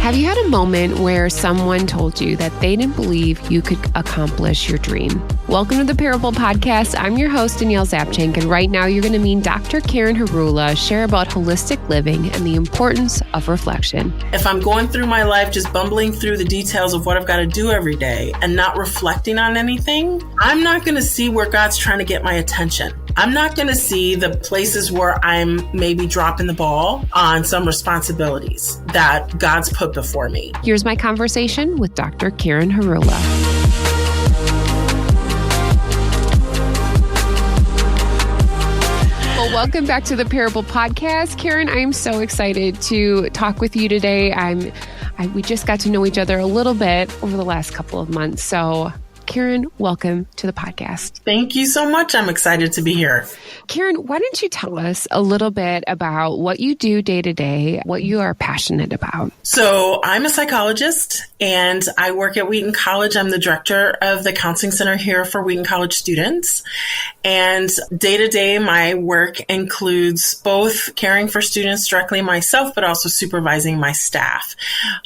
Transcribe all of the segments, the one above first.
Have you had a moment where someone told you that they didn't believe you could accomplish your dream? Welcome to the Parable Podcast. I'm your host, Danielle Zapchenk, and right now you're going to meet Dr. Karen Hurula share about holistic living and the importance of reflection. If I'm going through my life just bumbling through the details of what I've got to do every day and not reflecting on anything, I'm not going to see where God's trying to get my attention. I'm not going to see the places where I'm maybe dropping the ball on some responsibilities that God's put before me. Here's my conversation with Dr. Karen Hurula. Well, welcome back to the Parable Podcast. Karen, I am so excited to talk with you today. We just got to know each other a little bit over the last couple of months. So Karen, welcome to the podcast. Thank you so much. I'm excited to be here. Karen, why don't you tell us a little bit about what you do day to day, what you are passionate about? So I'm a psychologist and I work at Wheaton College. I'm the director of the counseling center here for Wheaton College students. And day to day, my work includes both caring for students directly myself, but also supervising my staff.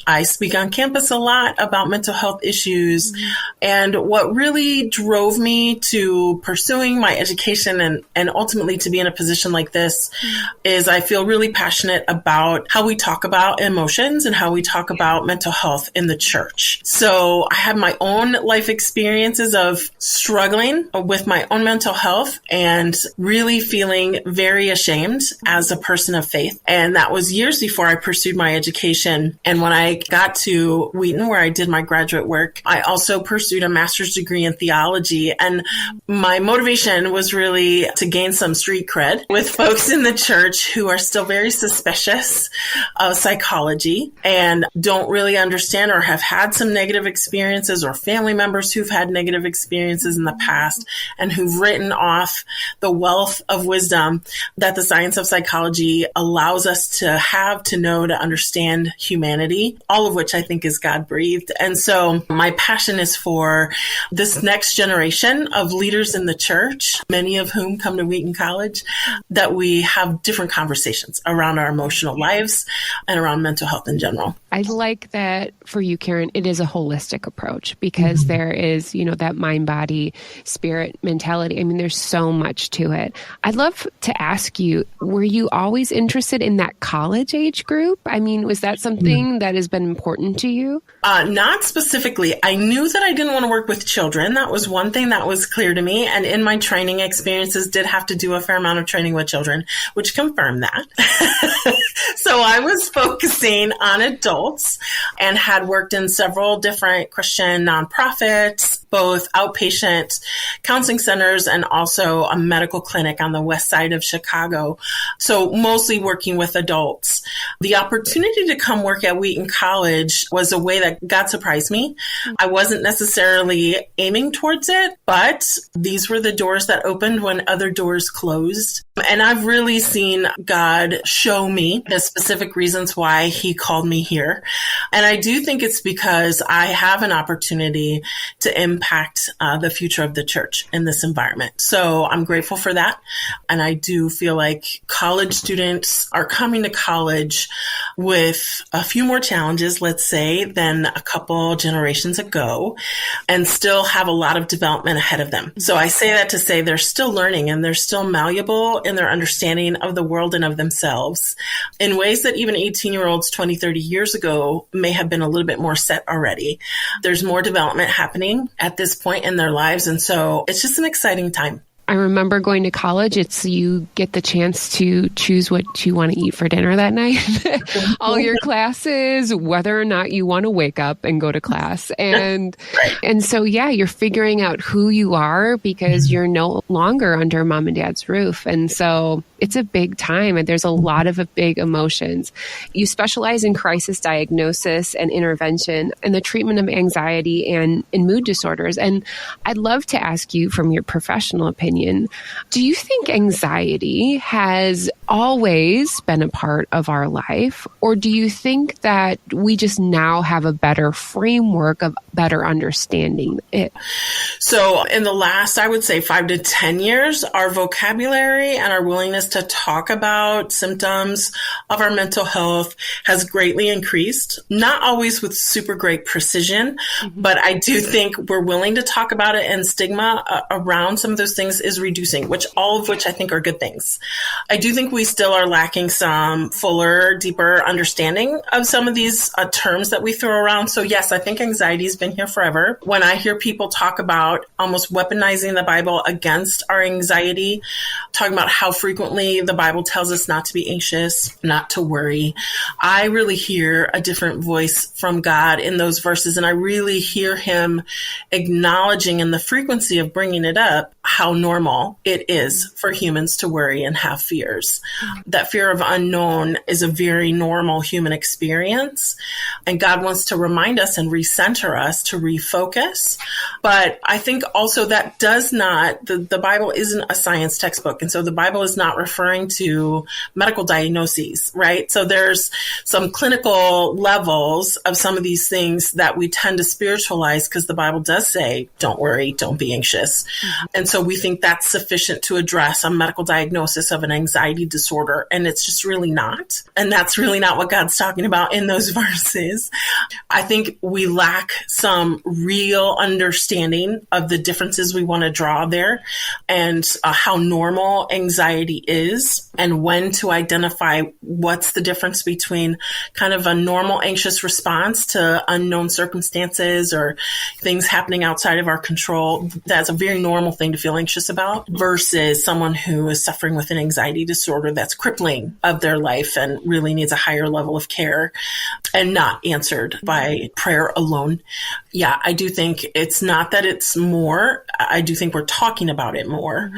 I speak on campus a lot about mental health issues. And what really drove me to pursuing my education and ultimately to be in a position like this is I feel really passionate about how we talk about emotions and how we talk about mental health in the church. So I have my own life experiences of struggling with my own mental health and really feeling very ashamed as a person of faith. And that was years before I pursued my education. And when I got to Wheaton, where I did my graduate work, I also pursued a master's degree in theology. And my motivation was really to gain some street cred with folks in the church who are still very suspicious of psychology and don't really understand or have had some negative experiences, or family members who've had negative experiences in the past and who've written off the wealth of wisdom that the science of psychology allows us to have, to know, to understand humanity, all of which I think is God-breathed. And so my passion is for this next generation of leaders in the church, many of whom come to Wheaton College, that we have different conversations around our emotional lives and around mental health in general. I like that for you, Karen, it is a holistic approach because there is, that mind, body, spirit mentality. I mean, there's so much to it. I'd love to ask you, were you always interested in that college age group? I mean, was that something that has been important to you? Not specifically. I knew that I didn't want to work with children. That was one thing that was clear to me. And in my training experiences, did have to do a fair amount of training with children, which confirmed that. So I was focusing on adults and had worked in several different Christian nonprofits, both outpatient counseling centers and also a medical clinic on the west side of Chicago. So mostly working with adults. The opportunity to come work at Wheaton College was a way that God surprised me. I wasn't necessarily aiming towards it, but these were the doors that opened when other doors closed. And I've really seen God show me the specific reasons why he called me here. And I do think it's because I have an opportunity to impact the future of the church in this environment. So I'm grateful for that. And I do feel like college students are coming to college with a few more challenges, let's say, than a couple generations ago, and still have a lot of development ahead of them. So I say that to say they're still learning and they're still malleable in their understanding of the world and of themselves in ways that even 18-year-olds 20, 30 years ago may have been a little bit more set already. There's more development happening at this point in their lives. And so it's just an exciting time. I remember going to college. You get the chance to choose what you want to eat for dinner that night. All your classes, whether or not you want to wake up and go to class. And so, you're figuring out who you are because you're no longer under mom and dad's roof. And so it's a big time and there's a lot of big emotions. You specialize in crisis diagnosis and intervention and the treatment of anxiety and mood disorders. And I'd love to ask you, from your professional opinion, do you think anxiety has always been a part of our life? Or do you think that we just now have a better framework of better understanding it? So in the last, I would say 5 to 10 years, our vocabulary and our willingness to talk about symptoms of our mental health has greatly increased, not always with super great precision, but I do think we're willing to talk about it, and stigma around some of those things is reducing, all of which I think are good things. I do think we still are lacking some fuller, deeper understanding of some of these terms that we throw around. So yes, I think anxiety has been here forever. When I hear people talk about almost weaponizing the Bible against our anxiety, talking about how frequently the Bible tells us not to be anxious, not to worry, I really hear a different voice from God in those verses. And I really hear him acknowledging in the frequency of bringing it up how normal it is for humans to worry and have fears. That fear of unknown is a very normal human experience. And God wants to remind us and recenter us to refocus. But I think also that does not, the Bible isn't a science textbook. And so the Bible is not referring to medical diagnoses, right? So there's some clinical levels of some of these things that we tend to spiritualize because the Bible does say, don't worry, don't be anxious. And so we think that's sufficient to address a medical diagnosis of an anxiety disorder. And it's just really not. And that's really not what God's talking about in those verses. I think we lack some real understanding of the differences we want to draw there and how normal anxiety is and when to identify what's the difference between kind of a normal anxious response to unknown circumstances or things happening outside of our control. That's a very normal thing to feel anxious about versus someone who is suffering with an anxiety disorder that's crippling of their life and really needs a higher level of care and not answered by prayer alone. Yeah, I do think it's not that it's more. I do think we're talking about it more,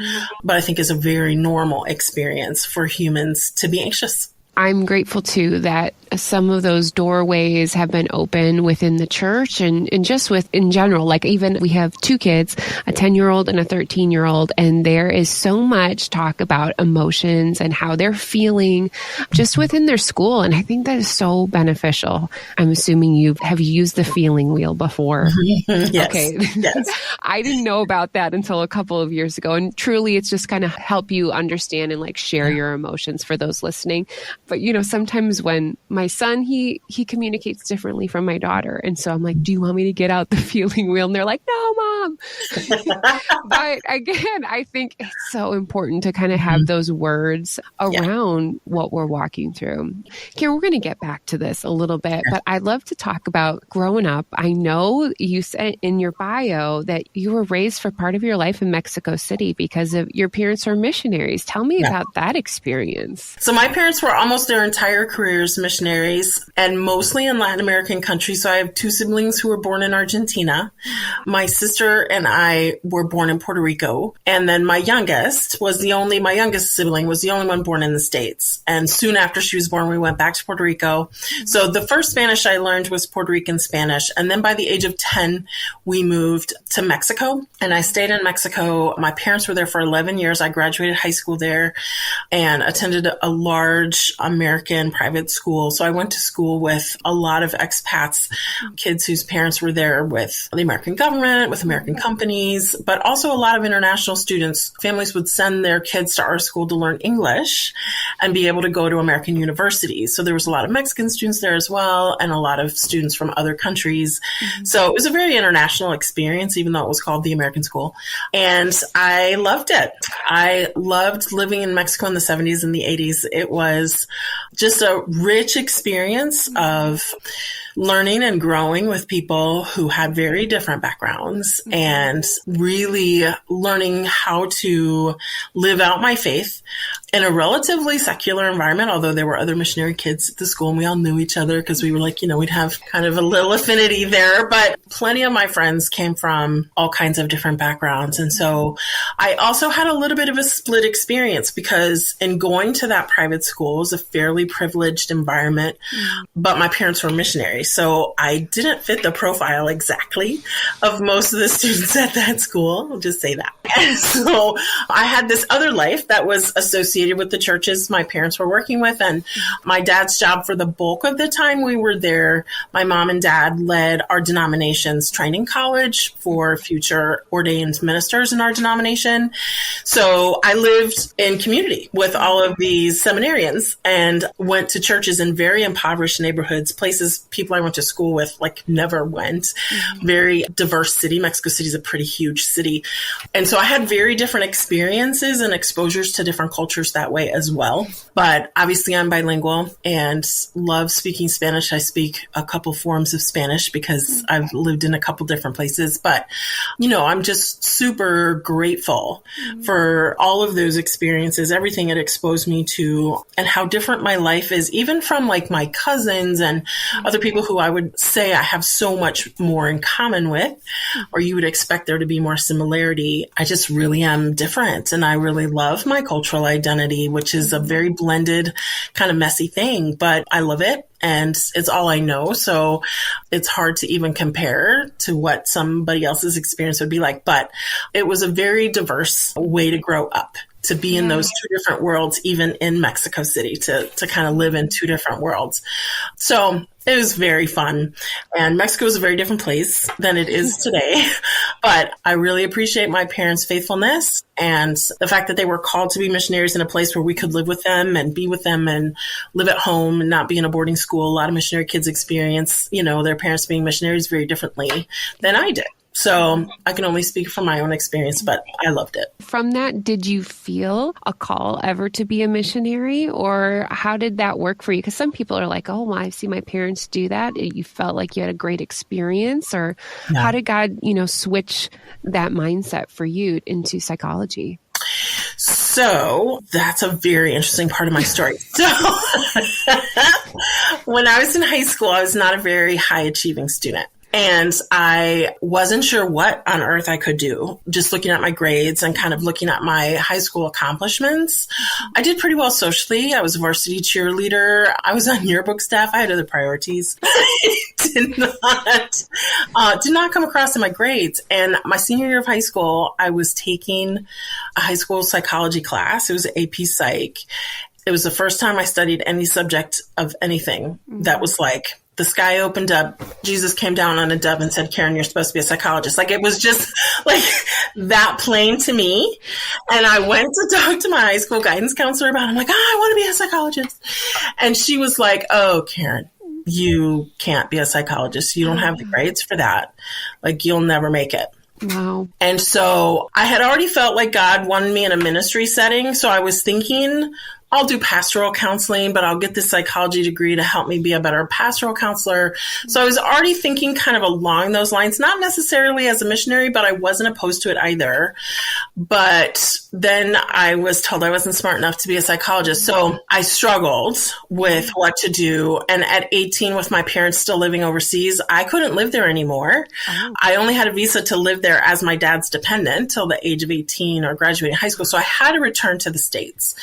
but I think it's a very normal experience for humans to be anxious. I'm grateful too that some of those doorways have been open within the church and just in general, like even we have two kids, a 10-year-old and a 13-year-old, and there is so much talk about emotions and how they're feeling just within their school. And I think that is so beneficial. I'm assuming you have used the feeling wheel before. Yes. Okay. Yes. I didn't know about that until a couple of years ago. And truly, it's just kind of help you understand and like share your emotions for those listening. But, sometimes when my son, he communicates differently from my daughter. And so I'm like, do you want me to get out the feeling wheel? And they're like, no, Mom. But again, I think it's so important to kind of have those words around what we're walking through. Karen, we're going to get back to this a little bit, but I'd love to talk about growing up. I know you said in your bio that you were raised for part of your life in Mexico City because of your parents are missionaries. Tell me about that experience. So my parents were almost their entire careers missionaries and mostly in Latin American countries. So I have two siblings who were born in Argentina. My sister and I were born in Puerto Rico. And then my youngest sibling was the only one born in the States. And soon after she was born, we went back to Puerto Rico. So the first Spanish I learned was Puerto Rican Spanish. And then by the age of 10, we moved to Mexico. And I stayed in Mexico. My parents were there for 11 years. I graduated high school there and attended a large American private school. So I went to school with a lot of expats, kids whose parents were there with the American government, with American companies, but also a lot of international students. Families would send their kids to our school to learn English and be able to go to American universities. So there was a lot of Mexican students there as well, and a lot of students from other countries. So it was a very international experience, even though it was called the American school. And I loved it. I loved living in Mexico in the 70s and the 80s. It was just a rich experience of learning and growing with people who had very different backgrounds and really learning how to live out my faith in a relatively secular environment, although there were other missionary kids at the school and we all knew each other because we were like, we'd have kind of a little affinity there. But plenty of my friends came from all kinds of different backgrounds. And so I also had a little bit of a split experience because in going to that private school, it was a fairly privileged environment, but my parents were missionaries. So I didn't fit the profile exactly of most of the students at that school. I'll just say that. And so I had this other life that was associated associated with the churches my parents were working with. And my dad's job for the bulk of the time we were there, my mom and dad led our denomination's training college for future ordained ministers in our denomination. So I lived in community with all of these seminarians and went to churches in very impoverished neighborhoods, places people I went to school with like never went. Very diverse city. Mexico City is a pretty huge city. And so I had very different experiences and exposures to different cultures that way as well. But obviously I'm bilingual and love speaking Spanish. I speak a couple forms of Spanish because I've lived in a couple different places. But, you know, I'm just super grateful for all of those experiences, everything it exposed me to, and how different my life is, even from like my cousins and other people who I would say I have so much more in common with, or you would expect there to be more similarity. I just really am different. And I really love my cultural identity, which is a very blended, kind of messy thing, but I love it. And it's all I know. So it's hard to even compare to what somebody else's experience would be like. But it was a very diverse way to grow up, to be in those two different worlds, even in Mexico City, to kind of live in two different worlds. So it was very fun. And Mexico is a very different place than it is today. But I really appreciate my parents' faithfulness and the fact that they were called to be missionaries in a place where we could live with them and be with them and live at home and not be in a boarding school. A lot of missionary kids experience, you know, their parents being missionaries very differently than I did. So I can only speak from my own experience, but I loved it. From that, did you feel a call ever to be a missionary, or how did that work for you? Because some people are like, oh, I see my parents do that. You felt like you had a great experience, or how did God, you know, switch that mindset for you into psychology? So that's a very interesting part of my story. So when I was in high school, I was not a very high achieving student. And I wasn't sure what on earth I could do, just looking at my grades and kind of looking at my high school accomplishments. I did pretty well socially. I was a varsity cheerleader. I was on yearbook staff. I had other priorities. did not come across in my grades. And my senior year of high school, I was taking a high school psychology class. It was AP Psych. It was the first time I studied any subject of anything that was like, the sky opened up, Jesus came down on a dove and said, Karen, you're supposed to be a psychologist. Like, it was just like that plain to me. And I went to talk to my high school guidance counselor about it. I'm like, I want to be a psychologist. And she was like, oh, Karen, you can't be a psychologist. You don't have the grades for that. Like, you'll never make it. Wow. And so I had already felt like God wanted me in a ministry setting. So I was thinking, I'll do pastoral counseling, but I'll get this psychology degree to help me be a better pastoral counselor. So I was already thinking kind of along those lines, not necessarily as a missionary, but I wasn't opposed to it either. But then I was told I wasn't smart enough to be a psychologist. So I struggled with what to do. And at 18, with my parents still living overseas, I couldn't live there anymore. Oh. I only had a visa to live there as my dad's dependent till the age of 18 or graduating high school. So I had to return to the States.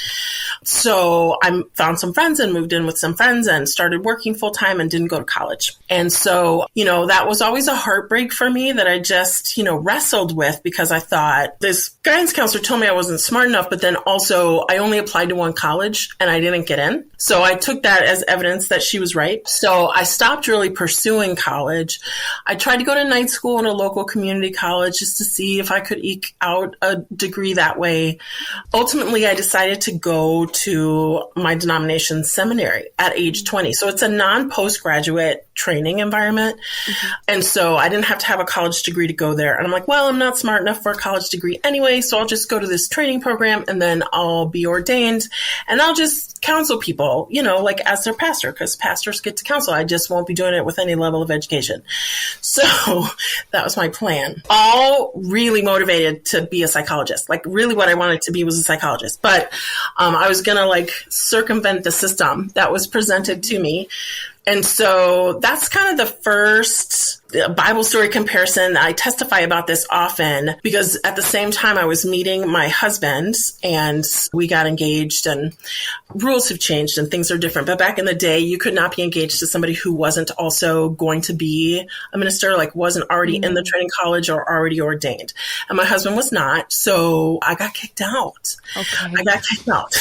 So I found some friends and moved in with some friends and started working full time and didn't go to college. And so, you know, that was always a heartbreak for me that I just, you know, wrestled with, because I thought this guidance counselor told me I wasn't smart enough, but then also I only applied to one college and I didn't get in. So I took that as evidence that she was right. So I stopped really pursuing college. I tried to go to night school in a local community college just to see if I could eke out a degree that way. Ultimately, I decided to go to my denomination's seminary at age 20. So it's a non-postgraduate training environment. Mm-hmm. And so I didn't have to have a college degree to go there. And I'm like, well, I'm not smart enough for a college degree anyway, so I'll just go to this training program and then I'll be ordained and I'll just counsel people, you know, like as their pastor, because pastors get to counsel. I just won't be doing it with any level of education. So that was my plan. All really motivated to be a psychologist. Like, really what I wanted to be was a psychologist. But I was going to like circumvent the system that was presented to me And so that's kind of the first Bible story comparison. I testify about this often because at the same time I was meeting my husband and we got engaged, and rules have changed and things are different. But back in the day, you could not be engaged to somebody who wasn't also going to be a minister, like wasn't already in the training college or already ordained. And my husband was not. So I got kicked out. Okay. I got kicked out.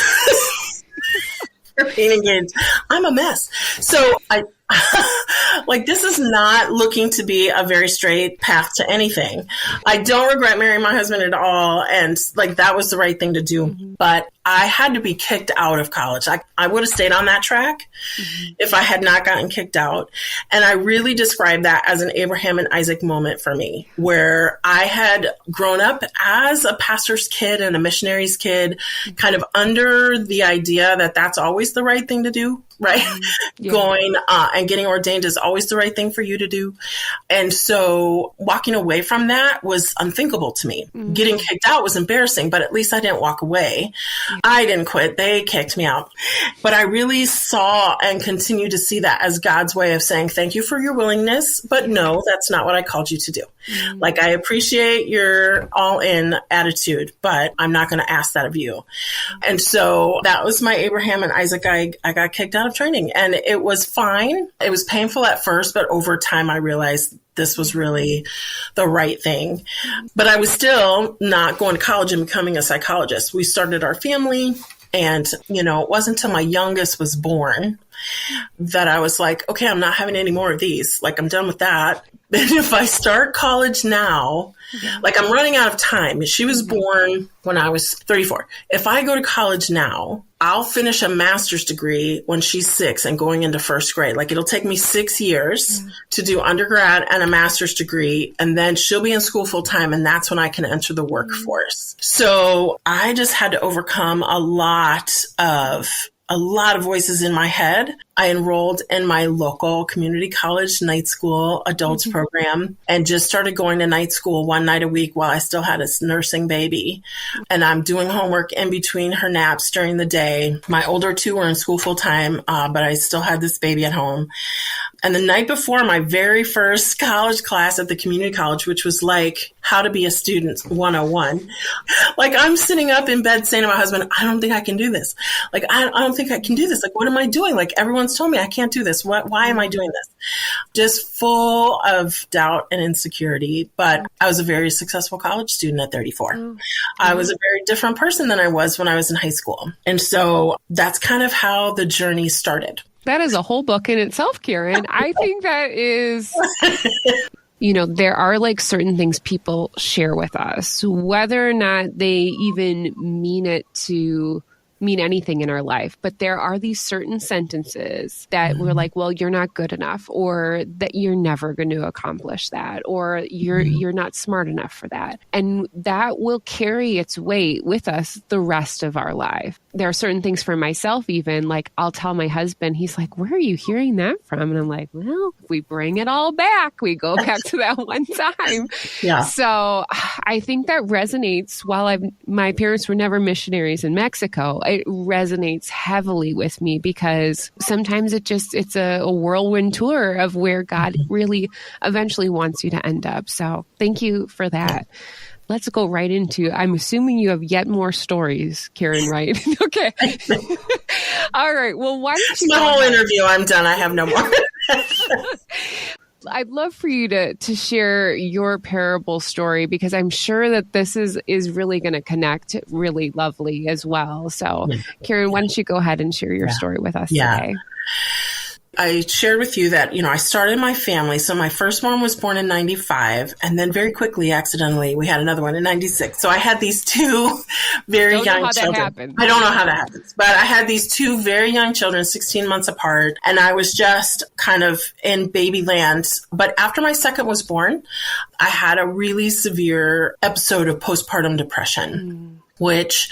Being engaged. I'm a mess. So like, this is not looking to be a very straight path to anything. I don't regret marrying my husband at all. And like, that was the right thing to do. But I had to be kicked out of college. I would have stayed on that track if I had not gotten kicked out. And I really describe that as an Abraham and Isaac moment for me, where I had grown up as a pastor's kid and a missionary's kid, kind of under the idea that that's always the right thing to do. Right? Yeah. Going and getting ordained is always the right thing for you to do. And so walking away from that was unthinkable to me. Getting kicked out was embarrassing, but at least I didn't walk away. I didn't quit. They kicked me out. But I really saw and continue to see that as God's way of saying, thank you for your willingness, but no, that's not what I called you to do. Like, I appreciate your all in attitude, but I'm not going to ask that of you. And so that was my Abraham and Isaac. I got kicked out of training, and it was fine. It was painful at first, but over time I realized this was really the right thing. But I was still not going to college and becoming a psychologist. We started our family, and, you know, it wasn't until my youngest was born that I was like, okay, I'm not having any more of these. Like, I'm done with that. And if I start college now, like, I'm running out of time. She was born when I was 34. If I go to college now, I'll finish a master's degree when she's 6 and going into first grade. Like, it'll take me 6 years to do undergrad and a master's degree. And then she'll be in school full time. And that's when I can enter the workforce. So I just had to overcome a lot of voices in my head. I enrolled in my local community college night school adults program and just started going to night school one night a week while I still had a nursing baby. And I'm doing homework in between her naps during the day. My older 2 were in school full time, but I still had this baby at home. And the night before my very first college class at the community college, which was like how to be a student 101, like, I'm sitting up in bed saying to my husband, I don't think I can do this. Like, I don't think I can do this. Like, what am I doing? Like, everyone's told me I can't do this. Why am I doing this? Just full of doubt and insecurity. But I was a very successful college student at 34. I was a very different person than I was when I was in high school. And so that's kind of how the journey started. That is a whole book in itself, Karen. I think that is, you know, there are like certain things people share with us, whether or not they even mean it to mean anything in our life. But there are these certain sentences that we're like, well, you're not good enough, or that you're never going to accomplish that, or you're not smart enough for that. And that will carry its weight with us the rest of our life. There are certain things for myself, even like I'll tell my husband, he's like, where are you hearing that from? And I'm like, well, if we bring it all back, we go back to that one time. Yeah. So I think that resonates. While my parents were never missionaries in Mexico, it resonates heavily with me because sometimes it's a whirlwind tour of where God really eventually wants you to end up. So thank you for that. Let's go right into, I'm assuming you have yet more stories, Karen, right? Okay. All right. Well, why don't you... The whole interview, I'm done. I have no more. I'd love for you to share your parable story, because I'm sure that this is really going to connect really lovely as well. So, Karen, why don't you go ahead and share your story with us today? I shared with you that, I started my family. So my firstborn was born in 95, and then very quickly, accidentally, we had another one in 96. So I had these 2 very young children. I don't know how that happens, but I had these 2 very young children, 16 months apart, and I was just kind of in baby land. But after my second was born, I had a really severe episode of postpartum depression. Which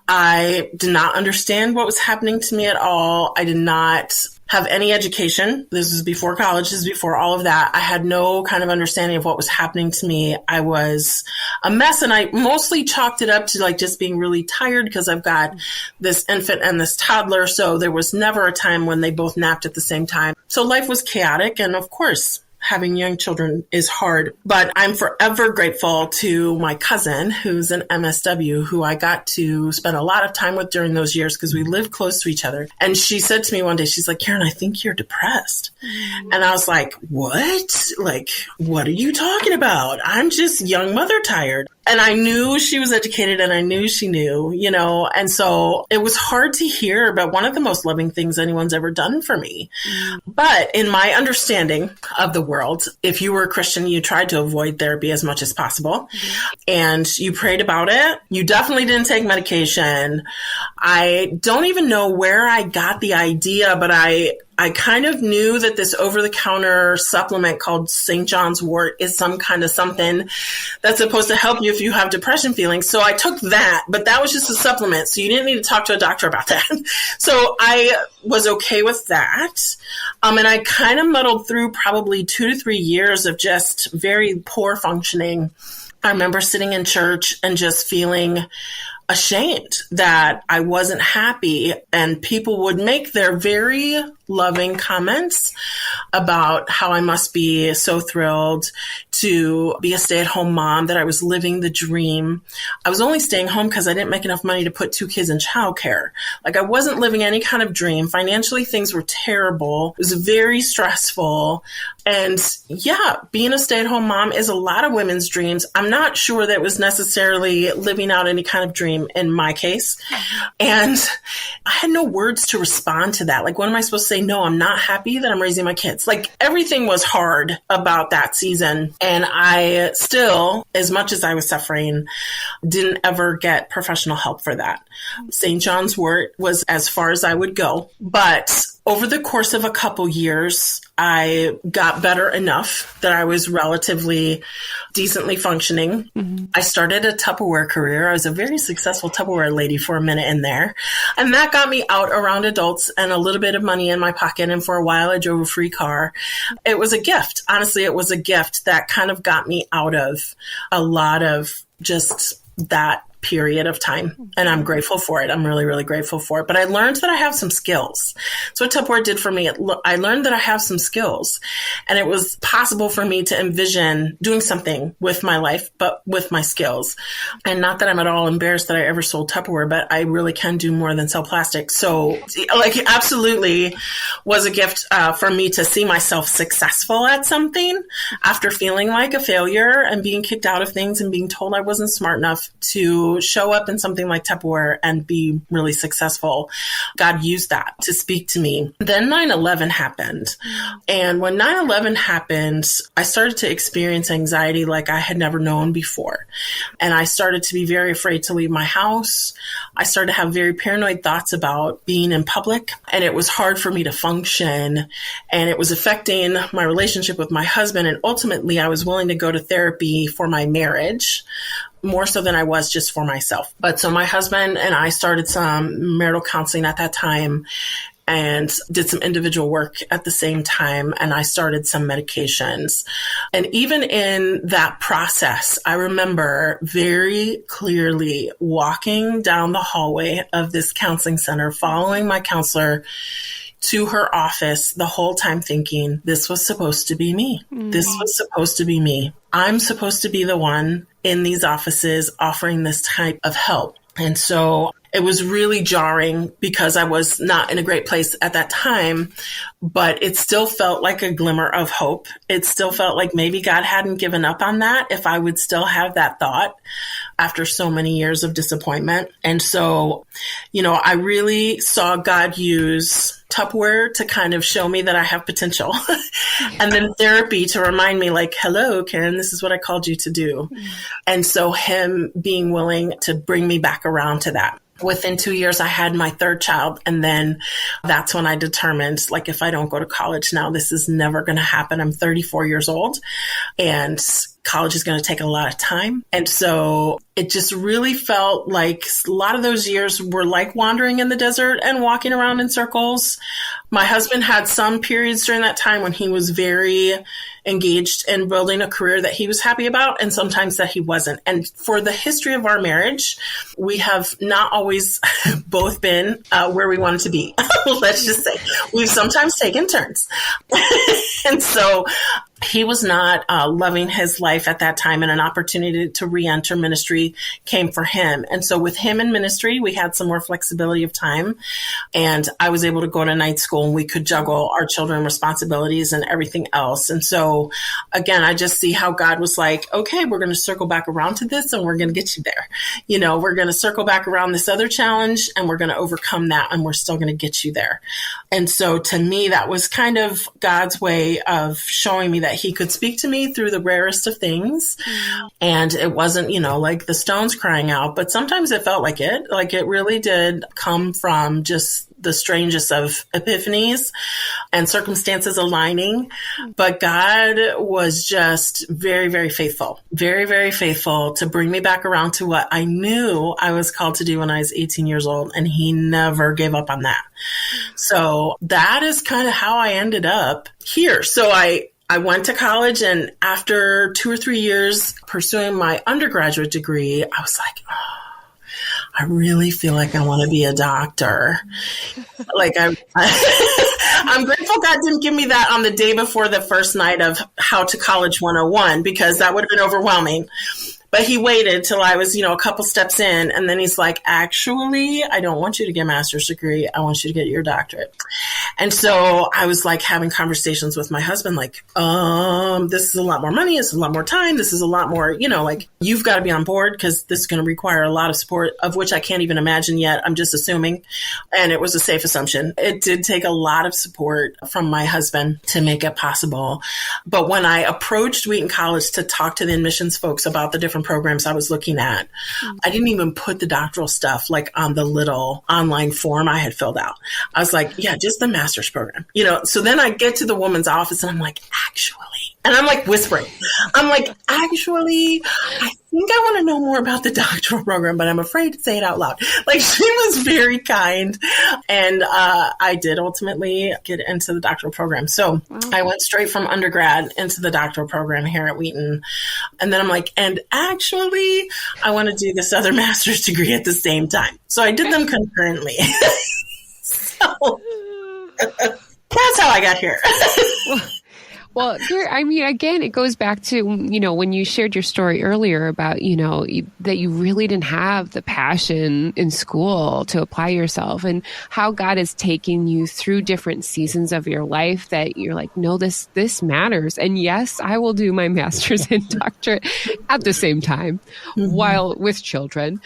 I did not understand what was happening to me at all. I did not have any education. This was before college. This was before all of that. I had no kind of understanding of what was happening to me. I was a mess, and I mostly chalked it up to like just being really tired because I've got this infant and this toddler. So there was never a time when they both napped at the same time. So life was chaotic. And of course, having young children is hard, but I'm forever grateful to my cousin who's an MSW who I got to spend a lot of time with during those years because we lived close to each other. And she said to me one day, she's like, Karen, I think you're depressed. And I was like, what? Like, what are you talking about? I'm just young mother tired. And I knew she was educated and I knew she knew, you know, and so it was hard to hear, but one of the most loving things anyone's ever done for me. But in my understanding of the world, if you were a Christian, you tried to avoid therapy as much as possible and you prayed about it. You definitely didn't take medication. I don't even know where I got the idea, but I kind of knew that this over-the-counter supplement called St. John's wort is some kind of something that's supposed to help you if you have depression feelings. So I took that, but that was just a supplement. So you didn't need to talk to a doctor about that. So I was okay with that. And I kind of muddled through probably 2 to 3 years of just very poor functioning. I remember sitting in church and just feeling ashamed that I wasn't happy, and people would make their very loving comments about how I must be so thrilled to be a stay-at-home mom, that I was living the dream. I was only staying home because I didn't make enough money to put 2 kids in childcare. Like I wasn't living any kind of dream. Financially, things were terrible. It was very stressful. And yeah, being a stay-at-home mom is a lot of women's dreams. I'm not sure that it was necessarily living out any kind of dream in my case. And I had no words to respond to that. Like, what am I supposed to say? No, I'm not happy that I'm raising my kids. Like, everything was hard about that season. And I still, as much as I was suffering, didn't ever get professional help for that. St. John's wort was as far as I would go. But over the course of a couple years, I got better enough that I was relatively decently functioning. I started a Tupperware career. I was a very successful Tupperware lady for a minute in there. And that got me out around adults and a little bit of money in my pocket. And for a while, I drove a free car. It was a gift. Honestly, it was a gift that kind of got me out of a lot of just that period of time. And I'm grateful for it. I'm really, really grateful for it. But I learned that I have some skills. So what Tupperware did for me, I learned that I have some skills, and it was possible for me to envision doing something with my life, but with my skills. And not that I'm at all embarrassed that I ever sold Tupperware, but I really can do more than sell plastic. So like, it absolutely was a gift for me to see myself successful at something after feeling like a failure and being kicked out of things and being told I wasn't smart enough to show up in something like Tupperware and be really successful. God used that to speak to me. Then 9/11 happened. And when 9/11 happened, I started to experience anxiety like I had never known before. And I started to be very afraid to leave my house. I started to have very paranoid thoughts about being in public. And it was hard for me to function. And it was affecting my relationship with my husband. And ultimately, I was willing to go to therapy for my marriage, more so than I was just for myself. But so my husband and I started some marital counseling at that time and did some individual work at the same time. And I started some medications. And even in that process, I remember very clearly walking down the hallway of this counseling center, following my counselor to her office, the whole time thinking, this was supposed to be me. This was supposed to be me. I'm supposed to be the one in these offices offering this type of help. And so it was really jarring because I was not in a great place at that time, but it still felt like a glimmer of hope. It still felt like maybe God hadn't given up on that if I would still have that thought after so many years of disappointment. And so, you know, I really saw God use Tupperware to kind of show me that I have potential. And then therapy to remind me like, hello, Karen, this is what I called you to do. And so him being willing to bring me back around to that. Within 2 years, I had my third child. And then that's when I determined, like, if I don't go to college now, this is never going to happen. I'm 34 years old. And college is going to take a lot of time. And so it just really felt like a lot of those years were like wandering in the desert and walking around in circles. My husband had some periods during that time when he was very engaged in building a career that he was happy about, and sometimes that he wasn't. And for the history of our marriage, we have not always both been where we wanted to be. Let's just say we've sometimes taken turns. And so he was not loving his life at that time, and an opportunity to re-enter ministry came for him. And so with him in ministry, we had some more flexibility of time, and I was able to go to night school, and we could juggle our children responsibilities and everything else. And so again, I just see how God was like, okay, we're going to circle back around to this, and we're going to get you there. You know, we're going to circle back around this other challenge, and we're going to overcome that, and we're still going to get you there. And so to me, that was kind of God's way of showing me that he could speak to me through the rarest of things. Mm-hmm. And it wasn't, you know, like the stones crying out, but sometimes it felt like it really did come from just the strangest of epiphanies and circumstances aligning. But God was just very, very faithful, very, very faithful to bring me back around to what I knew I was called to do when I was 18 years old. And he never gave up on that. So that is kind of how I ended up here. So I went to college, and after 2 or 3 years pursuing my undergraduate degree, I was like, oh, I really feel like I want to be a doctor. I'm grateful God didn't give me that on the day before the first night of How to College 101, because that would have been overwhelming. But he waited till I was, a couple steps in. And then he's like, actually, I don't want you to get a master's degree. I want you to get your doctorate. And so I was like having conversations with my husband, like, this is a lot more money. This is a lot more time. This is a lot more, you've got to be on board, because this is going to require a lot of support, of which I can't even imagine yet. I'm just assuming. And it was a safe assumption. It did take a lot of support from my husband to make it possible. But when I approached Wheaton College to talk to the admissions folks about the different programs I was looking at, I didn't even put the doctoral stuff like on the little online form I had filled out. I was like, yeah, just the master's program, so then I get to the woman's office and I'm like, actually, and I'm like whispering, I'm like, actually, I think I want to know more about the doctoral program, but I'm afraid to say it out loud. Like, she was very kind. And I did ultimately get into the doctoral program. So I went straight from undergrad into the doctoral program here at Wheaton. And then I'm like, and actually, I want to do this other master's degree at the same time. So I did them concurrently. So that's how I got here. Well, again, it goes back to, when you shared your story earlier about, that you really didn't have the passion in school to apply yourself, and how God is taking you through different seasons of your life that you're like, no, this matters. And yes, I will do my master's and doctorate at the same time while with children.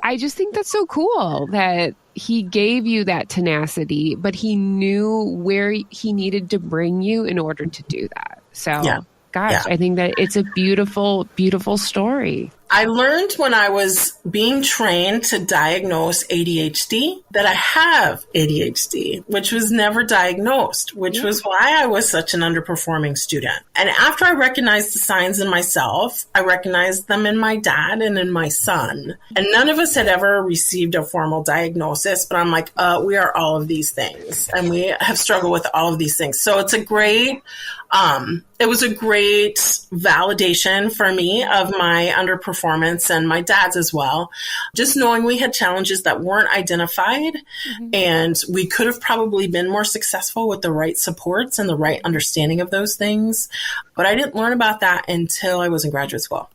I just think that's so cool that he gave you that tenacity, but he knew where he needed to bring you in order to do that. So, I think that it's a beautiful, beautiful story. I learned when I was being trained to diagnose ADHD that I have ADHD, which was never diagnosed, which was why I was such an underperforming student. And after I recognized the signs in myself, I recognized them in my dad and in my son. And none of us had ever received a formal diagnosis, but I'm like, we are all of these things. And we have struggled with all of these things. So it's it was a great validation for me of my underperformance and my dad's as well. Just knowing we had challenges that weren't identified, and we could have probably been more successful with the right supports and the right understanding of those things. But I didn't learn about that until I was in graduate school.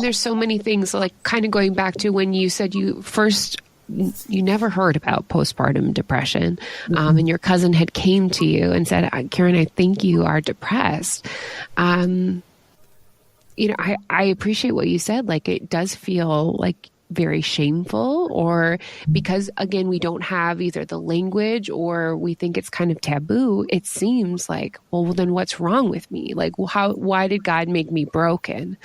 There's so many things, like kind of going back to when you said you never heard about postpartum depression, and your cousin had came to you and said, Karen, I think you are depressed. I appreciate what you said. Like, it does feel like very shameful, or because, again, we don't have either the language or we think it's kind of taboo. It seems like, well, then what's wrong with me? Like, why did God make me broken?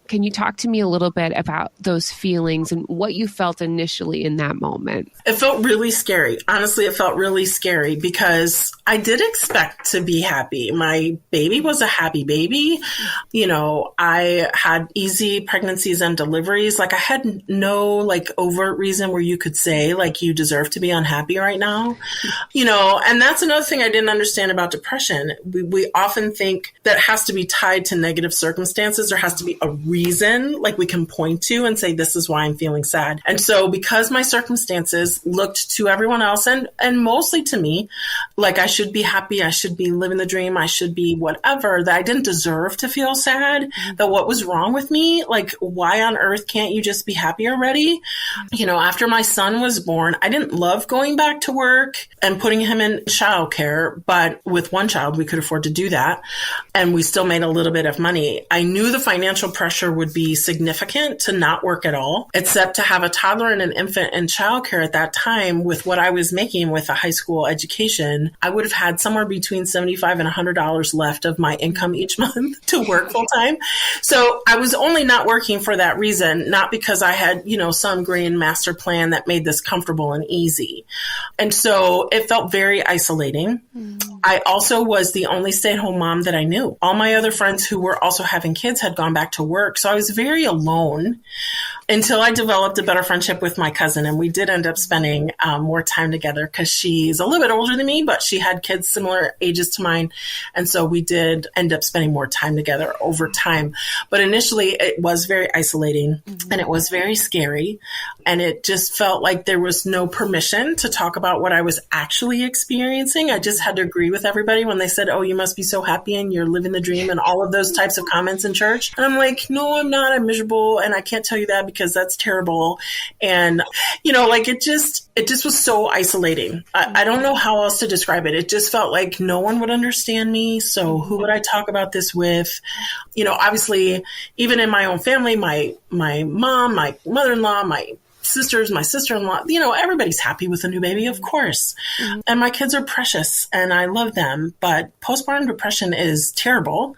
Can you talk to me a little bit about those feelings and what you felt initially in that moment? It felt really scary. Honestly, it felt really scary because I did expect to be happy. My baby was a happy baby. You know, I had easy pregnancies and deliveries. Like I had no like overt reason where you could say like you deserve to be unhappy right now. You know, and that's another thing I didn't understand about depression. We often think that it has to be tied to negative circumstances. There has to be a reason like we can point to and say, this is why I'm feeling sad. And so because my circumstances looked to everyone else and mostly to me, like I should be happy, I should be living the dream, I should be whatever, that I didn't deserve to feel sad, that what was wrong with me, like why on earth can't you just be happy already? You know, after my son was born, I didn't love going back to work and putting him in childcare, but with one child, we could afford to do that. And we still made a little bit of money. I knew the financial pressure would be significant to not work at all, except to have a toddler and an infant in childcare at that time with what I was making with a high school education. I would have had somewhere between $75 and $100 left of my income each month to work full time. So I was only not working for that reason, not because I had, you know, some grand master plan that made this comfortable and easy. And so it felt very isolating. I also was the only stay-at-home mom that I knew. All my other friends who were also having kids had gone back to work. So I was very alone until I developed a better friendship with my cousin. And we did end up spending more time together because she's a little bit older than me, but she had kids similar ages to mine. And so we did end up spending more time together over time. But initially it was very isolating and it was very scary. And it just felt like there was no permission to talk about what I was actually experiencing. I just had to agree with everybody when they said, oh, you must be so happy and you're living the dream and all of those types of comments in church. And I'm like, no, I'm not. I'm miserable. And I can't tell you that because that's terrible. And, you know, like it just was so isolating. I don't know how else to describe it. It just felt like no one would understand me. So who would I talk about this with? You know, obviously, even in my own family, my mom, my mother-in-law, my sisters, my sister-in-law, you know, everybody's happy with a new baby, of course. And my kids are precious and I love them. But postpartum depression is terrible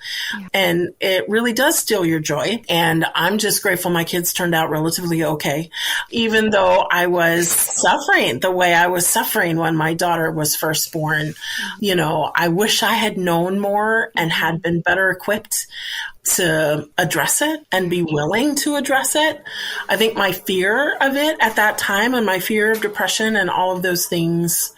and it really does steal your joy. And I'm just grateful my kids turned out relatively okay, even though I was suffering the way I was suffering when my daughter was first born. You know, I wish I had known more and had been better equipped to address it and be willing to address it. I think my fear of it at that time and my fear of depression and all of those things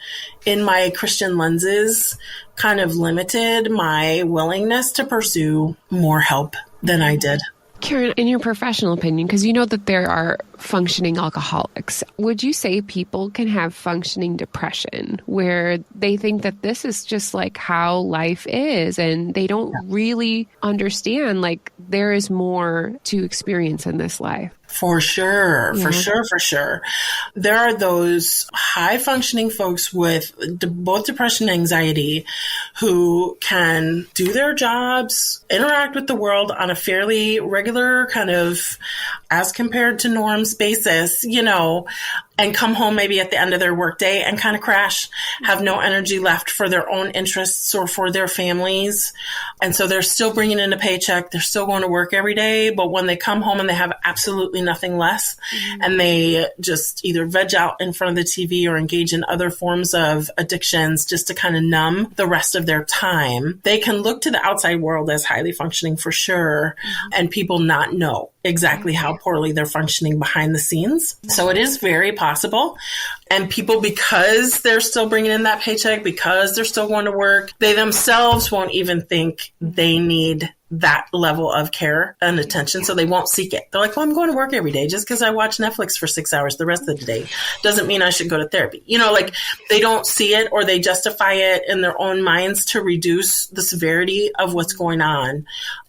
in my Christian lenses kind of limited my willingness to pursue more help than I did. Karen, in your professional opinion, because you know that there are functioning alcoholics, would you say people can have functioning depression where they think that this is just like how life is and they don't really understand like there is more to experience in this life? For sure. There are those high functioning folks with both depression and anxiety who can do their jobs, interact with the world on a fairly regular kind of as compared to norms basis, you know, and come home maybe at the end of their workday and kind of crash, have no energy left for their own interests or for their families. And so they're still bringing in a paycheck. They're still going to work every day. But when they come home and they have absolutely nothing less and they just either veg out in front of the TV or engage in other forms of addictions just to kind of numb the rest of their time, they can look to the outside world as highly functioning for sure. And people not know exactly how poorly they're functioning behind the scenes. So it is very possible. And people, because they're still bringing in that paycheck, because they're still going to work, they themselves won't even think they need that level of care and attention. So they won't seek it. They're like, well, I'm going to work every day just because I watch Netflix for 6 hours the rest of the day doesn't mean I should go to therapy. You know, like they don't see it or they justify it in their own minds to reduce the severity of what's going on.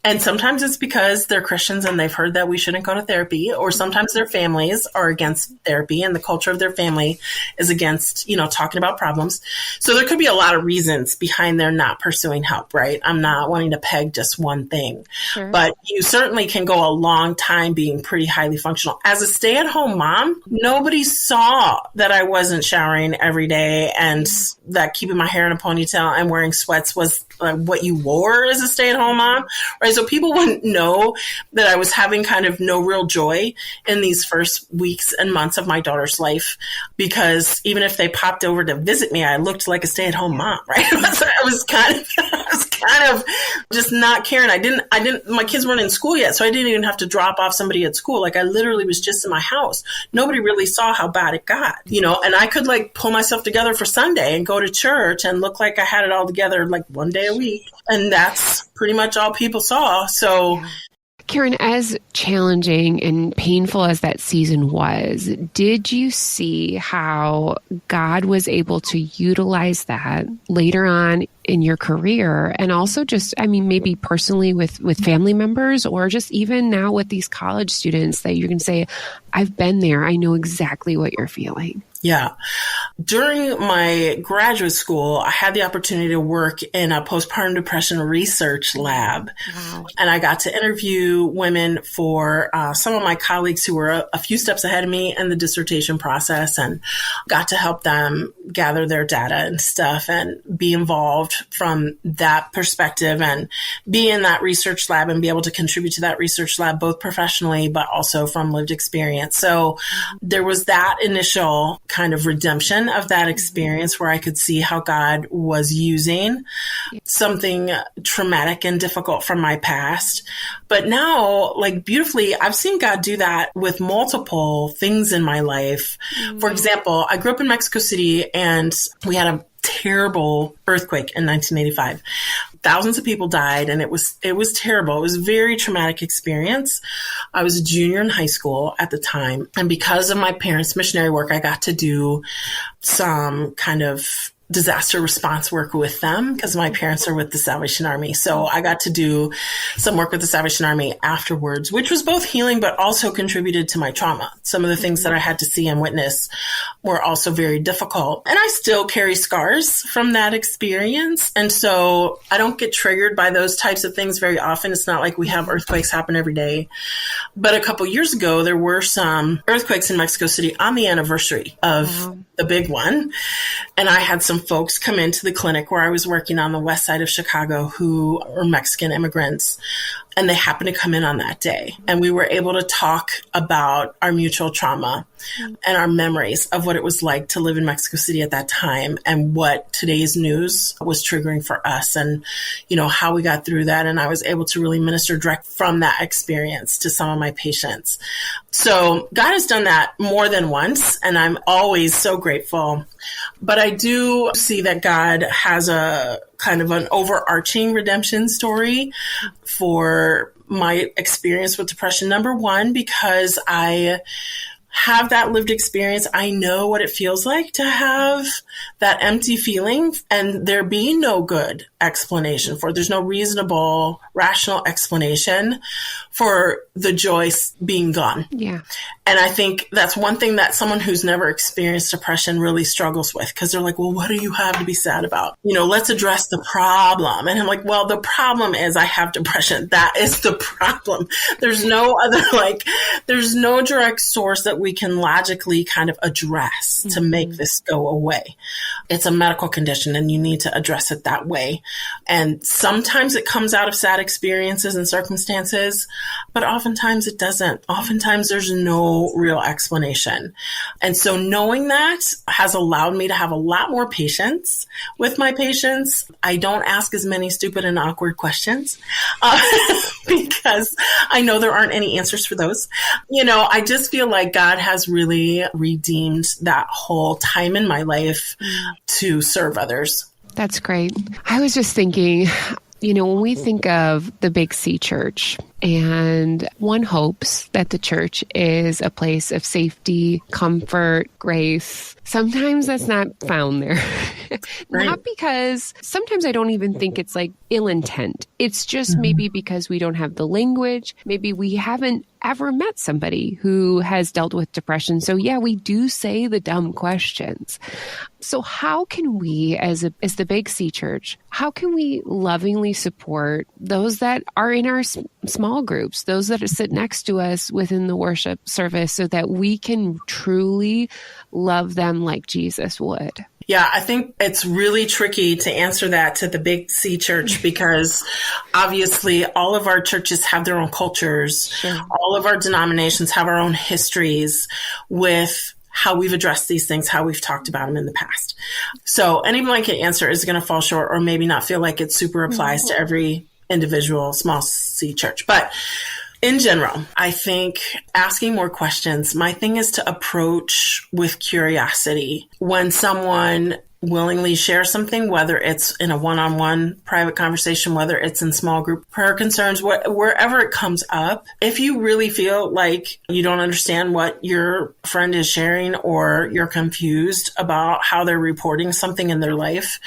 And sometimes it's because they're Christians and they've heard that we shouldn't go to therapy, or sometimes their families are against therapy and the culture of their family is against, you know, talking about problems. So there could be a lot of reasons behind their not pursuing help, right? I'm not wanting to peg just one thing, but you certainly can go a long time being pretty highly functional. As a stay-at-home mom, nobody saw that I wasn't showering every day and that keeping my hair in a ponytail and wearing sweats was what you wore as a stay-at-home mom, right? So people wouldn't know that I was having kind of no real joy in these first weeks and months of my daughter's life, because even if they popped over to visit me, I looked like a stay-at-home mom, right? I was kind of just not caring. My kids weren't in school yet, so I didn't even have to drop off somebody at school. Like, I literally was just in my house. Nobody really saw how bad it got, and I could like pull myself together for Sunday and go to church and look like I had it all together like one day a week. And that's pretty much all people saw. So, Karen, as challenging and painful as that season was, did you see how God was able to utilize that later on in your career, and also just, maybe personally with family members, or just even now with these college students, that you can say, I've been there. I know exactly what you're feeling? Yeah. During my graduate school, I had the opportunity to work in a postpartum depression research lab. Wow. And I got to interview women for some of my colleagues who were a few steps ahead of me in the dissertation process, and got to help them gather their data and stuff and be involved from that perspective and be in that research lab and be able to contribute to that research lab, both professionally, but also from lived experience. So there was that initial kind of redemption of that experience where I could see how God was using something traumatic and difficult from my past. But now, like, beautifully, I've seen God do that with multiple things in my life. Mm-hmm. For example, I grew up in Mexico City, and we had a terrible earthquake in 1985. Thousands of people died, and it was terrible. It was a very traumatic experience. I was a junior in high school at the time, and because of my parents' missionary work, I got to do some kind of disaster response work with them because my parents are with the Salvation Army. So I got to do some work with the Salvation Army afterwards, which was both healing, but also contributed to my trauma. Some of the things that I had to see and witness were also very difficult. And I still carry scars from that experience. And so I don't get triggered by those types of things very often. It's not like we have earthquakes happen every day. But a couple years ago, there were some earthquakes in Mexico City on the anniversary of the big one. And I had some folks come into the clinic where I was working on the west side of Chicago who are Mexican immigrants. And they happened to come in on that day. And we were able to talk about our mutual trauma and our memories of what it was like to live in Mexico City at that time and what today's news was triggering for us and, how we got through that. And I was able to really minister direct from that experience to some of my patients. So God has done that more than once, and I'm always so grateful. But I do see that God has a kind of an overarching redemption story for my experience with depression. Number one, because I have that lived experience. I know what it feels like to have that empty feeling and there being no good explanation for it. There's no reasonable, rational explanation for the joy being gone. Yeah. And I think that's one thing that someone who's never experienced depression really struggles with, because they're like, well, what do you have to be sad about? Let's address the problem. And I'm like, well, the problem is I have depression. That is the problem. There's no other, there's no direct source that we can logically kind of address to make this go away. It's a medical condition and you need to address it that way. And sometimes it comes out of sad experiences and circumstances, but oftentimes it doesn't. Oftentimes there's no real explanation. And so knowing that has allowed me to have a lot more patience with my patients. I don't ask as many stupid and awkward questions because I know there aren't any answers for those. I just feel like God has really redeemed that whole time in my life to serve others. That's great. I was just thinking, when we think of the Big C Church, and one hopes that the church is a place of safety, comfort, grace. Sometimes that's not found there. Right. Not because sometimes I don't even think it's like ill intent. It's just maybe because we don't have the language. Maybe we haven't ever met somebody who has dealt with depression. So yeah, we do say the dumb questions. So how can we, as the Big C Church, how can we lovingly support those that are in our small groups, those that sit next to us within the worship service, so that we can truly love them like Jesus would? Yeah, I think it's really tricky to answer that to the big C church because obviously all of our churches have their own cultures. Sure. All of our denominations have our own histories with how we've addressed these things, how we've talked about them in the past. So any blanket answer is going to fall short or maybe not feel like it super applies to every individual small C church. But in general, I think asking more questions, my thing is to approach with curiosity. When someone willingly shares something, whether it's in a one-on-one private conversation, whether it's in small group prayer concerns, wherever it comes up, if you really feel like you don't understand what your friend is sharing or you're confused about how they're reporting something in their life,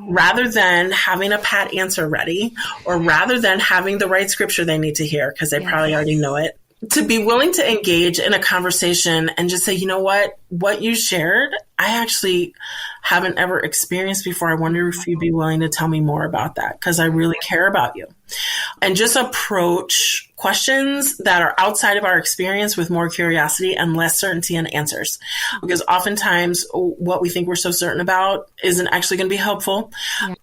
rather than having a pat answer ready or rather than having the right scripture they need to hear because they probably already know it, to be willing to engage in a conversation and just say, you know what you shared, I actually haven't ever experienced before. I wonder if you'd be willing to tell me more about that because I really care about you. And just approach questions that are outside of our experience with more curiosity and less certainty in answers. Because oftentimes what we think we're so certain about isn't actually going to be helpful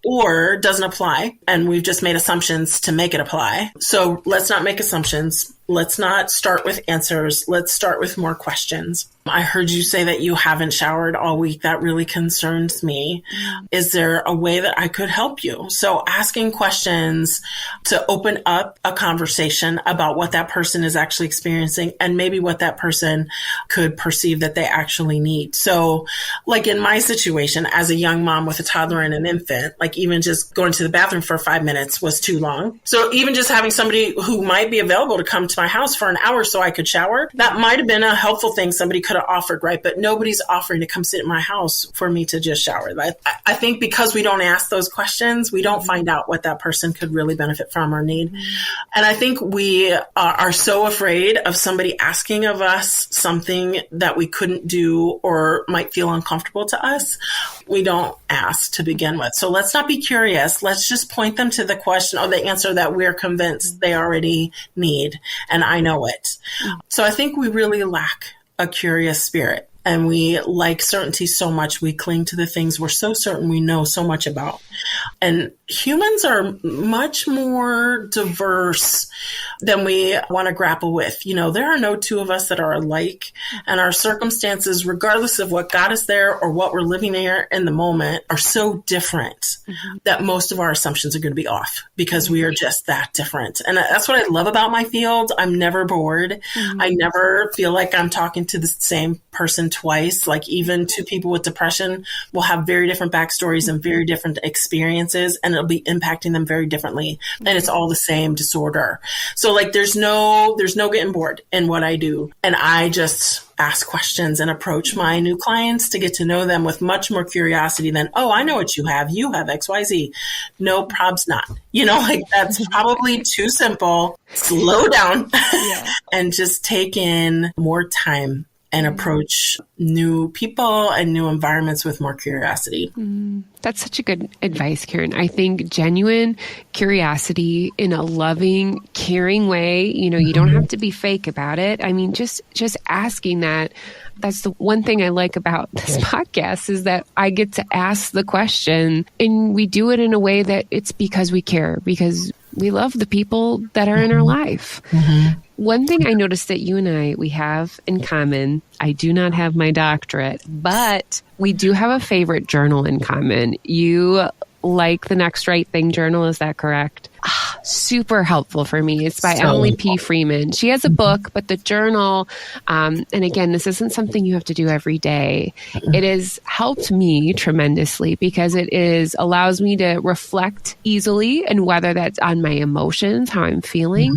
or doesn't apply. And we've just made assumptions to make it apply. So let's not make assumptions. Let's not start with answers. Let's start with more questions. I heard you say that you haven't showered all week. That really concerns me. Is there a way that I could help you? So asking questions to open up a conversation about what that person is actually experiencing and maybe what that person could perceive that they actually need. So like in my situation as a young mom with a toddler and an infant, like even just going to the bathroom for 5 minutes was too long. So even just having somebody who might be available to come to my house for an hour so I could shower, that might have been a helpful thing somebody could have offered, right? But nobody's offering to come sit in my house for me to just shower. I think because we don't ask those questions, we don't find out what that person could really benefit from or need. And I think we are so afraid of somebody asking of us something that we couldn't do or might feel uncomfortable to us. We don't ask to begin with. So let's not be curious. Let's just point them to the question or the answer that we're convinced they already need. And I know it. So I think we really lack a curious spirit. And we like certainty so much. We cling to the things we're so certain we know so much about. And humans are much more diverse than we want to grapple with. You know, there are no two of us that are alike. And our circumstances, regardless of what got us there or what we're living here in the moment, are so different that most of our assumptions are going to be off because we are just that different. And that's what I love about my field. I'm never bored. I never feel like I'm talking to the same person twice. Like even two people with depression will have very different backstories and very different experiences, and it'll be impacting them very differently. And it's all the same disorder. So like there's no getting bored in what I do. And I just ask questions and approach my new clients to get to know them with much more curiosity than, oh, I know what you have. You have XYZ. No, probs not. You know, like that's probably too simple. Slow down and just take in more time and approach new people and new environments with more curiosity. That's such a good advice, Karen. I think genuine curiosity in a loving, caring way, you know, you don't have to be fake about it. I mean, just asking that. That's the one thing I like about this podcast is that I get to ask the question and we do it in a way that it's because we care, because we love the people that are in our life. One thing I noticed that you and we have in common, I do not have my doctorate, but we do have a favorite journal in common. You like the Next Right Thing journal, is that correct? Super helpful for me. It's by Emily P. Freeman. She has a book, but the journal, and again, this isn't something you have to do every day. It has helped me tremendously because allows me to reflect easily, and whether that's on my emotions, how I'm feeling,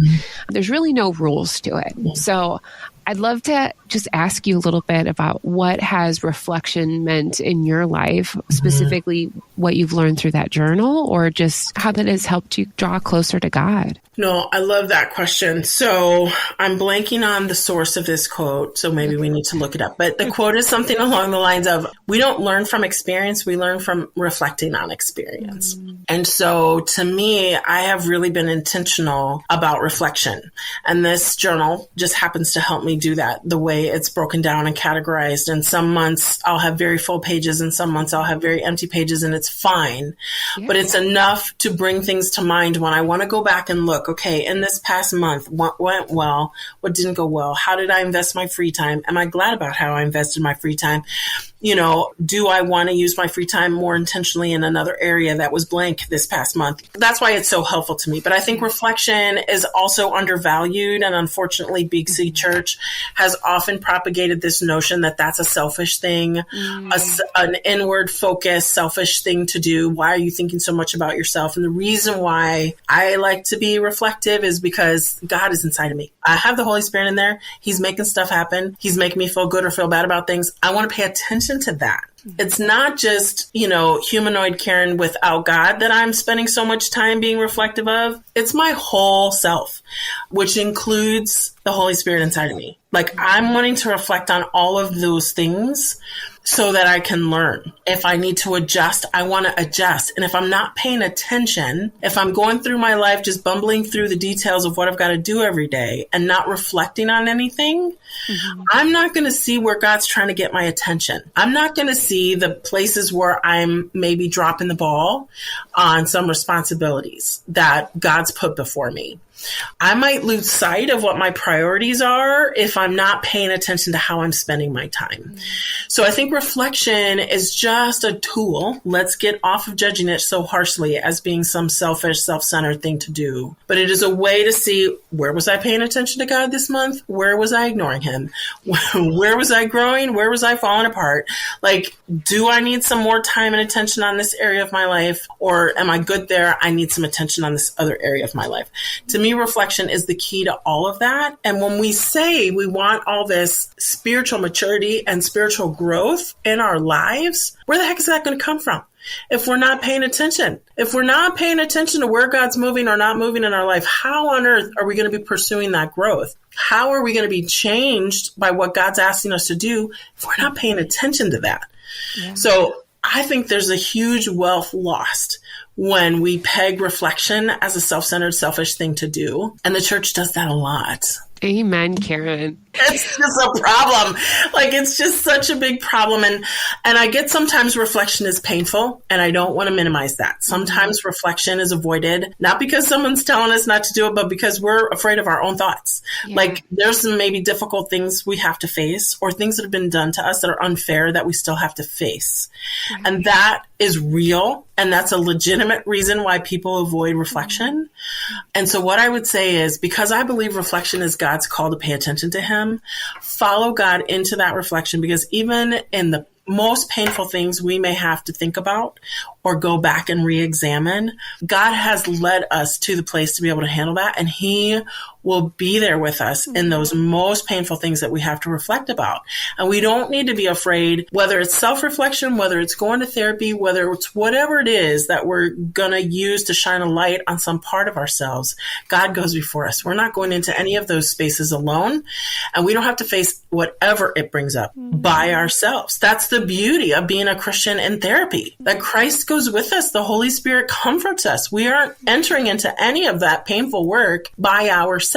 there's really no rules to it. So I'd love to just ask you a little bit about what has reflection meant in your life, specifically what you've learned through that journal, or just how that has helped you draw closer to God. No, I love that question. So I'm blanking on the source of this quote, so maybe we need to look it up. But the quote is something along the lines of, we don't learn from experience, we learn from reflecting on experience. And so to me, I have really been intentional about reflection. And this journal just happens to help me me do that the way it's broken down and categorized. And some months I'll have very full pages and some months I'll have very empty pages, and it's fine. Yeah. But it's enough to bring things to mind when I want to go back and look, okay, in this past month, what went well? What didn't go well? How did I invest my free time? Am I glad about how I invested my free time? Do I want to use my free time more intentionally in another area that was blank this past month? That's why it's so helpful to me. But I think reflection is also undervalued. And unfortunately, Big C Church has often propagated this notion that that's a selfish thing, an inward focused, selfish thing to do. Why are you thinking so much about yourself? And the reason why I like to be reflective is because God is inside of me. I have the Holy Spirit in there. He's making stuff happen. He's making me feel good or feel bad about things. I want to pay attention to that. It's not just, humanoid Karen without God that I'm spending so much time being reflective of. It's my whole self, which includes the Holy Spirit inside of me. Like, I'm wanting to reflect on all of those things so that I can learn. If I need to adjust, I want to adjust. And if I'm not paying attention, if I'm going through my life just bumbling through the details of what I've got to do every day and not reflecting on anything, I'm not going to see where God's trying to get my attention. I'm not going to see the places where I'm maybe dropping the ball on some responsibilities that God's put before me. I might lose sight of what my priorities are if I'm not paying attention to how I'm spending my time. So I think reflection is just a tool. Let's get off of judging it so harshly as being some selfish, self-centered thing to do. But it is a way to see, where was I paying attention to God this month? Where was I ignoring him? Where was I growing? Where was I falling apart? Like, do I need some more time and attention on this area of my life? Or am I good there? I need some attention on this other area of my life. To me, reflection is the key to all of that. And when we say we want all this spiritual maturity and spiritual growth in our lives, where the heck is that going to come from? If we're not paying attention, if we're not paying attention to where God's moving or not moving in our life, how on earth are we going to be pursuing that growth? How are we going to be changed by what God's asking us to do if we're not paying attention to that? Yeah. So I think there's a huge wealth lost when we peg reflection as a self-centered, selfish thing to do. And the church does that a lot. Amen, Karen. It's just a problem. Like, it's just such a big problem. And I get sometimes reflection is painful, and I don't want to minimize that. Sometimes reflection is avoided, not because someone's telling us not to do it, but because we're afraid of our own thoughts. Yeah. Like, there's some maybe difficult things we have to face, or things that have been done to us that are unfair that we still have to face. Mm-hmm. And that is real. And that's a legitimate reason why people avoid reflection. And so what I would say is, because I believe reflection is God's call to pay attention to him, follow God into that reflection, because even in the most painful things we may have to think about or go back and re-examine, God has led us to the place to be able to handle that. And he will be there with us in those most painful things that we have to reflect about. And we don't need to be afraid, whether it's self-reflection, whether it's going to therapy, whether it's whatever it is that we're going to use to shine a light on some part of ourselves. God goes before us. We're not going into any of those spaces alone, and we don't have to face whatever it brings up by ourselves. That's the beauty of being a Christian in therapy, that Christ goes with us. The Holy Spirit comforts us. We aren't entering into any of that painful work by ourselves.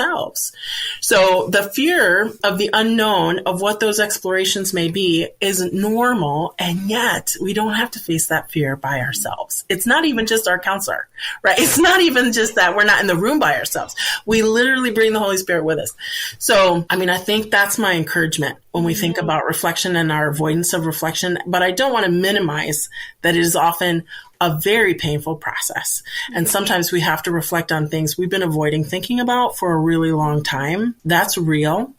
So the fear of the unknown, of what those explorations may be, is normal. And yet we don't have to face that fear by ourselves. It's not even just our counselor, right? It's not even just that we're not in the room by ourselves. We literally bring the Holy Spirit with us. So, I think that's my encouragement when we think about reflection and our avoidance of reflection. But I don't want to minimize that it is often a very painful process. And sometimes we have to reflect on things we've been avoiding thinking about for a really long time. That's real.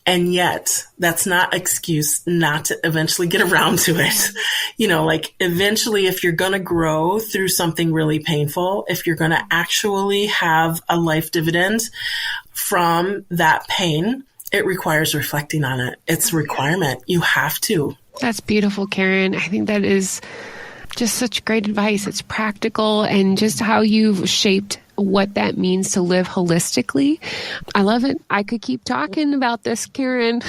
And yet that's not an excuse not to eventually get around to it. Eventually, if you're going to grow through something really painful, if you're going to actually have a life dividend from that pain, it requires reflecting on it. It's a requirement. You have to. That's beautiful, Karen. I think that is just such great advice. It's practical, and just how you've shaped what that means to live holistically. I love it. I could keep talking about this, Karen,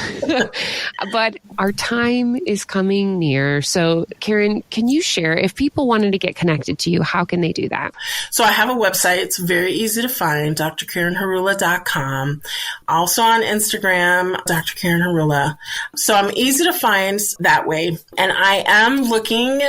but our time is coming near. So Karen, can you share, if people wanted to get connected to you, how can they do that? So I have a website. It's very easy to find, drkarenhurula.com. Also on Instagram, Dr. Karen Hurula. So I'm easy to find that way. And I am looking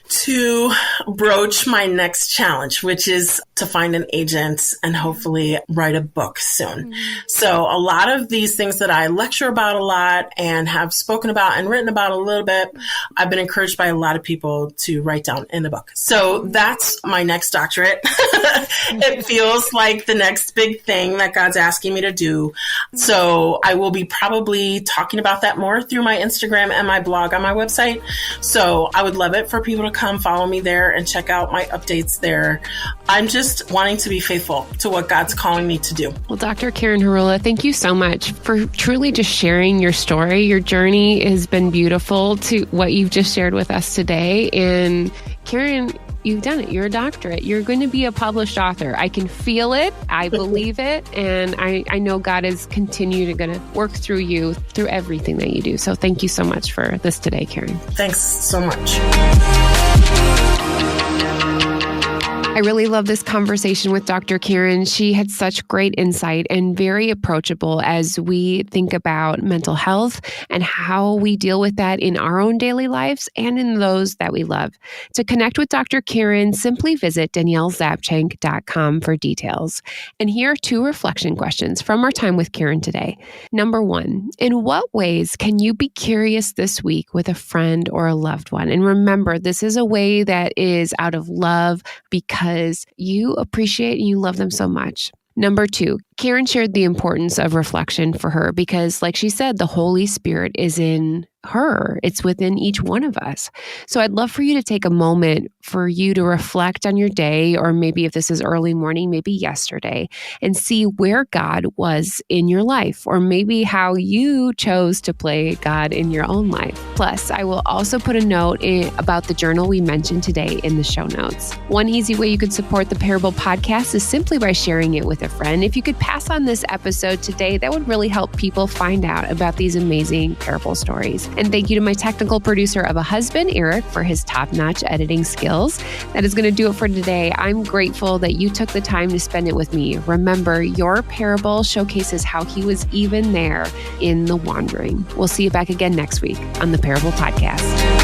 to broach my next challenge, which is to find an agent and hopefully write a book soon. Mm-hmm. So a lot of these things that I lecture about a lot and have spoken about and written about a little bit, I've been encouraged by a lot of people to write down in a book. So that's my next doctorate. It feels like the next big thing that God's asking me to do. So I will be probably talking about that more through my Instagram and my blog on my website. So I would love it for people to come follow me there and check out my updates there. I'm just wanting to be faithful to what God's calling me to do. Well, Dr. Karen Hurula, thank you so much for truly just sharing your story. Your journey has been beautiful to what you've just shared with us today. And Karen, you've done it. You're a doctorate. You're going to be a published author. I can feel it. I believe it. And I know God is continuing to work through you through everything that you do. So thank you so much for this today, Karen. Thanks so much. I really love this conversation with Dr. Karen. She had such great insight and very approachable as we think about mental health and how we deal with that in our own daily lives and in those that we love. To connect with Dr. Karen, simply visit DanielleZapchenk.com for details. And here are 2 reflection questions from our time with Karen today. Number 1, in what ways can you be curious this week with a friend or a loved one? And remember, this is a way that is out of love because you appreciate and you love them so much. Number 2, Karen shared the importance of reflection for her because, like she said, the Holy Spirit is in her. It's within each one of us. So I'd love for you to take a moment for you to reflect on your day, or maybe if this is early morning, maybe yesterday, and see where God was in your life, or maybe how you chose to play God in your own life. Plus, I will also put a note about the journal we mentioned today in the show notes. One easy way you could support the Parable Podcast is simply by sharing it with a friend. If you could pass on this episode today, that would really help people find out about these amazing parable stories. And thank you to my technical producer of a husband, Eric, for his top-notch editing skills. That is going to do it for today. I'm grateful that you took the time to spend it with me. Remember, your parable showcases how he was even there in the wandering. We'll see you back again next week on the Parable Podcast.